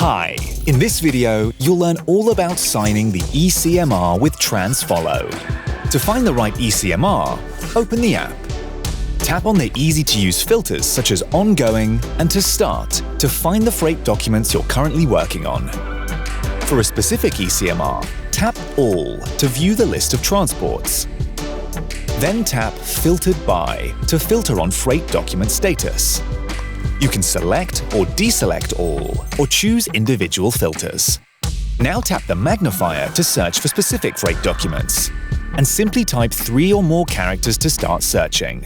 Hi, in this video, you'll learn all about signing the e-CMR with TransFollow. To find the right e-CMR, open the app. Tap on the easy-to-use filters such as Ongoing and To Start to find the freight documents you're currently working on. For a specific e-CMR, tap All to view the list of transports. Then tap Filtered By to filter on freight document status. You can select or deselect all, or choose individual filters. Now tap the magnifier to search for specific freight documents, and simply type 3 or more characters to start searching.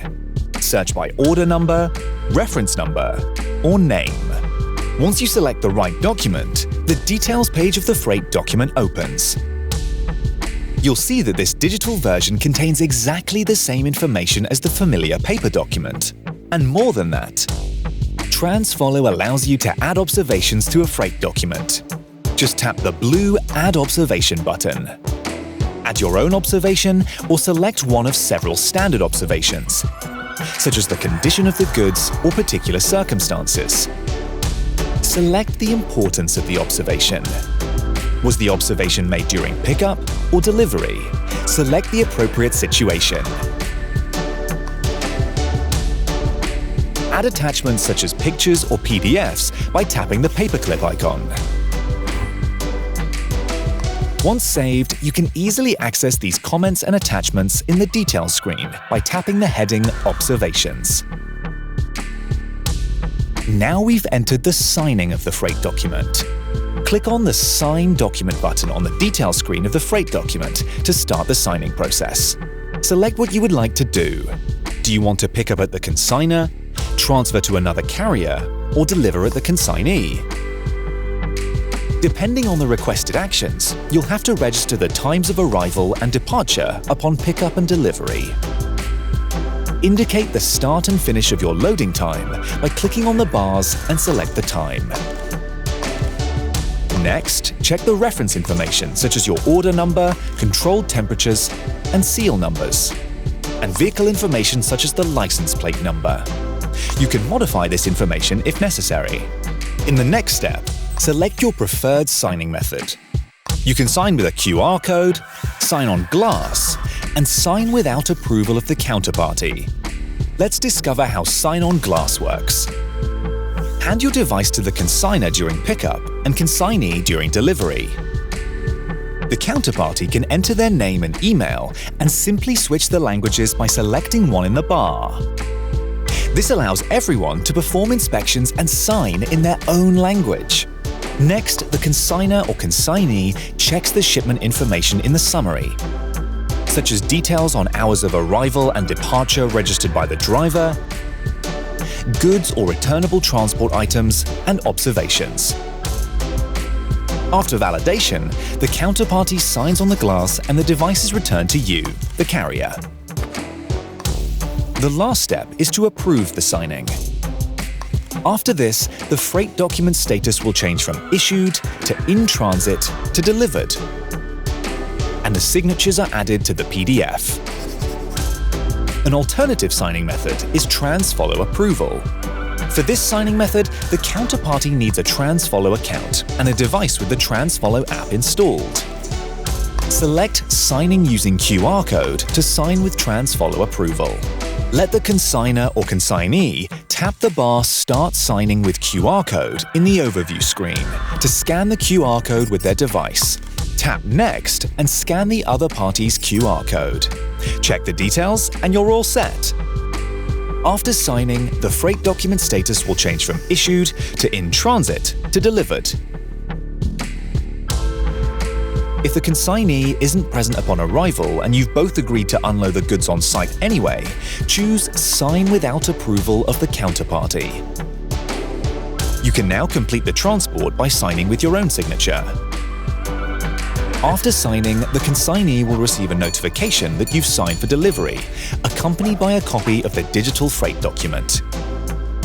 Search by order number, reference number, or name. Once you select the right document, the details page of the freight document opens. You'll see that this digital version contains exactly the same information as the familiar paper document, and more than that. TransFollow allows you to add observations to a freight document. Just tap the blue Add Observation button. Add your own observation or select one of several standard observations, such as the condition of the goods or particular circumstances. Select the importance of the observation. Was the observation made during pickup or delivery? Select the appropriate situation. Add attachments such as pictures or PDFs by tapping the paperclip icon. Once saved, you can easily access these comments and attachments in the Details screen by tapping the heading Observations. Now we've entered the signing of the freight document. Click on the Sign Document button on the Details screen of the freight document to start the signing process. Select what you would like to do. Do you want to pick up at the consignor, transfer to another carrier, or deliver at the consignee? Depending on the requested actions, you'll have to register the times of arrival and departure upon pickup and delivery. Indicate the start and finish of your loading time by clicking on the bars and select the time. Next, check the reference information such as your order number, controlled temperatures, and seal numbers, and vehicle information such as the license plate number. You can modify this information if necessary. In the next step, select your preferred signing method. You can sign with a QR code, sign on glass, and sign without approval of the counterparty. Let's discover how Sign on Glass works. Hand your device to the consignor during pickup and consignee during delivery. The counterparty can enter their name and email and simply switch the languages by selecting one in the bar. This allows everyone to perform inspections and sign in their own language. Next, the consignor or consignee checks the shipment information in the summary, such as details on hours of arrival and departure registered by the driver, goods or returnable transport items, and observations. After validation, the counterparty signs on the glass and the device is returned to you, the carrier. The last step is to approve the signing. After this, the freight document status will change from issued to in transit to delivered, and the signatures are added to the PDF. An alternative signing method is TransFollow approval. For this signing method, the counterparty needs a TransFollow account and a device with the TransFollow app installed. Select Signing using QR code to sign with TransFollow approval. Let the consignor or consignee tap the bar Start Signing with QR code in the overview screen to scan the QR code with their device. Tap Next and scan the other party's QR code. Check the details and you're all set. After signing, the freight document status will change from issued to in transit to delivered. If the consignee isn't present upon arrival and you've both agreed to unload the goods on site anyway, choose Sign without approval of the counterparty. You can now complete the transport by signing with your own signature. After signing, the consignee will receive a notification that you've signed for delivery, accompanied by a copy of the digital freight document.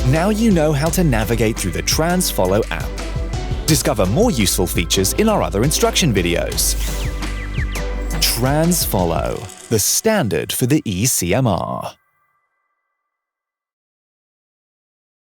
Now you know how to navigate through the TransFollow app. Discover more useful features in our other instruction videos. TransFollow, the standard for the e-CMR.